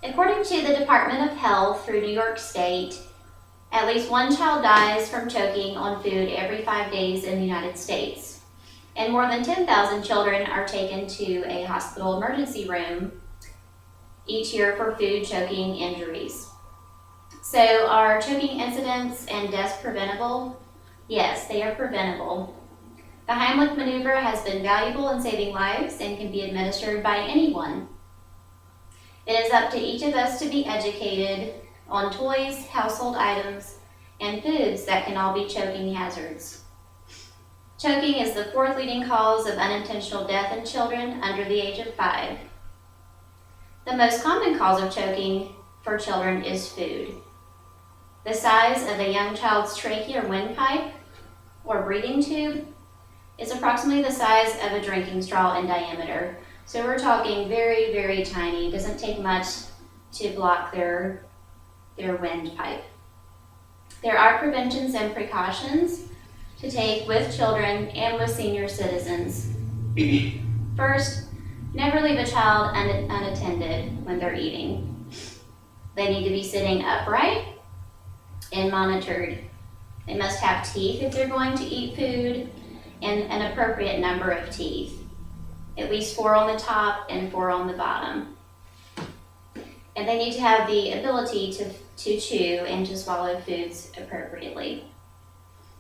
According to the Department of Health through New York State, at least one child dies from choking on food every 5 days in the United States. And more than 10,000 children are taken to a hospital emergency room each year for food choking injuries. So are choking incidents and deaths preventable? Yes, they are preventable. The Heimlich maneuver has been valuable in saving lives and can be administered by anyone. It is up to each of us to be educated on toys, household items, and foods that can all be choking hazards. Choking is the fourth leading cause of unintentional death in children under the age of 5. The most common cause of choking for children is food. The size of a young child's trachea or windpipe or breathing tube is approximately the size of a drinking straw in diameter. So we're talking very, very tiny. It doesn't take much to block their windpipe. There are preventions and precautions to take with children and with senior citizens. First, never leave a child unattended when they're eating. They need to be sitting upright and monitored. They must have teeth if they're going to eat food, and an appropriate number of teeth, at least 4 on the top and 4 on the bottom. And they need to have the ability to chew and to swallow foods appropriately.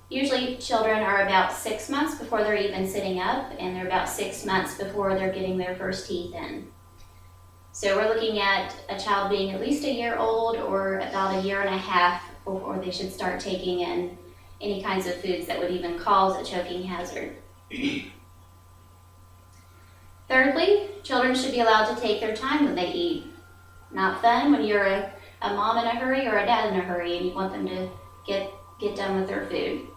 Usually children are about 6 months before they're even sitting up, and they're about 6 months before they're getting their first teeth in. So we're looking at a child being at least a year old or about a year and a half before they should start taking in any kinds of foods that would even cause a choking hazard. Thirdly, children should be allowed to take their time when they eat. Not fun when you're a mom in a hurry or a dad in a hurry and you want them to get done with their food.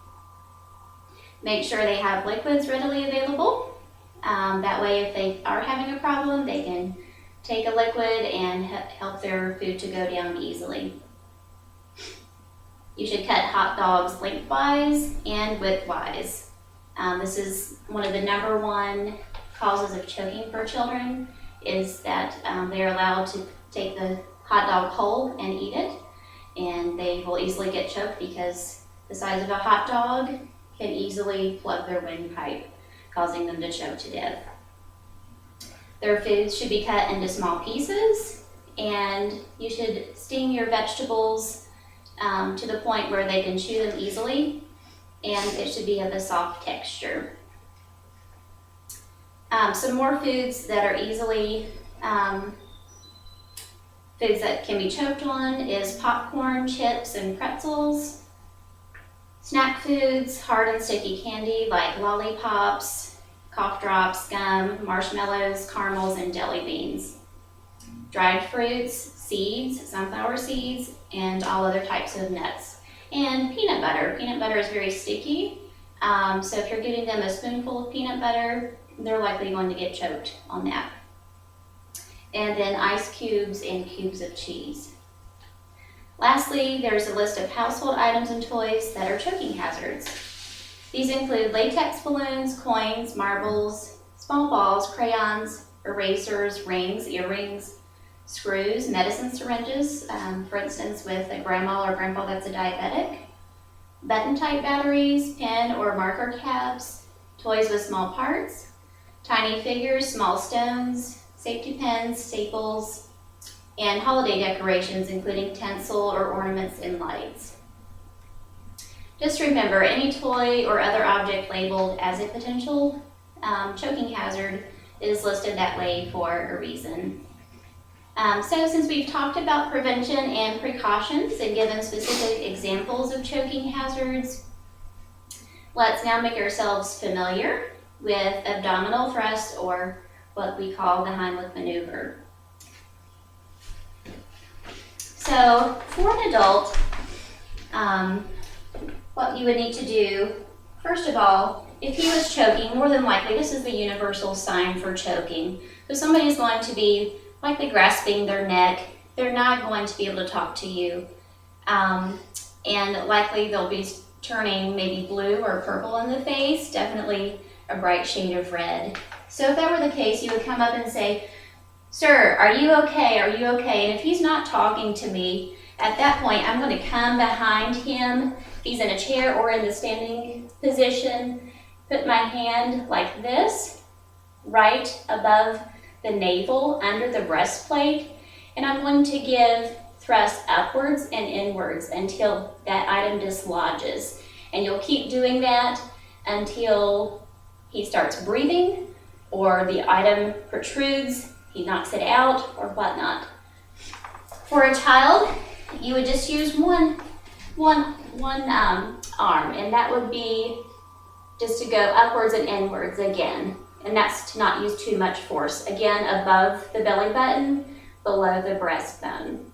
Make sure they have liquids readily available. That way if they are having a problem, they can take a liquid and help their food to go down easily. You should cut hot dogs lengthwise and widthwise. This is one of the number one causes of choking for children, is that they are allowed to take the hot dog whole and eat it, and they will easily get choked because the size of a hot dog can easily plug their windpipe, causing them to choke to death. Their foods should be cut into small pieces, and you should steam your vegetables to the point where they can chew them easily, and it should be of a soft texture. Some more foods that are easily, foods that can be choked on is popcorn, chips, and pretzels. Snack foods, hard and sticky candy like lollipops, cough drops, gum, marshmallows, caramels, and jelly beans. Dried fruits, seeds, sunflower seeds, and all other types of nuts. And peanut butter. Peanut butter is very sticky, so if you're giving them a spoonful of peanut butter, they're likely going to get choked on that. And then ice cubes and cubes of cheese. Lastly, there's a list of household items and toys that are choking hazards. These include latex balloons, coins, marbles, small balls, crayons, erasers, rings, earrings, screws, medicine syringes, for instance with a grandma or grandpa that's a diabetic, button-type batteries, pen or marker caps, toys with small parts, tiny figures, small stones, safety pins, staples, and holiday decorations including tinsel or ornaments and lights. Just remember, any toy or other object labeled as a potential choking hazard is listed that way for a reason. So since we've talked about prevention and precautions and given specific examples of choking hazards, let's now make ourselves familiar with abdominal thrust, or what we call the Heimlich maneuver. So for an adult, what you would need to do, first of all, if he was choking, more than likely, this is the universal sign for choking. So somebody is going to be likely grasping their neck. They're not going to be able to talk to you. And likely they'll be turning maybe blue or purple in the face, definitely a bright shade of red. So if that were the case, you would come up and say, Sir, are you okay? Are you okay? And if he's not talking to me, at that point, I'm going to come behind him. If he's in a chair or in the standing position, put my hand like this, right above the navel, under the breastplate, and I'm going to give thrust upwards and inwards until that item dislodges. And you'll keep doing that until he starts breathing or the item protrudes, he knocks it out, or whatnot. For a child, you would just use one arm, and that would be just to go upwards and inwards again. And that's to not use too much force. Again, above the belly button, below the breastbone.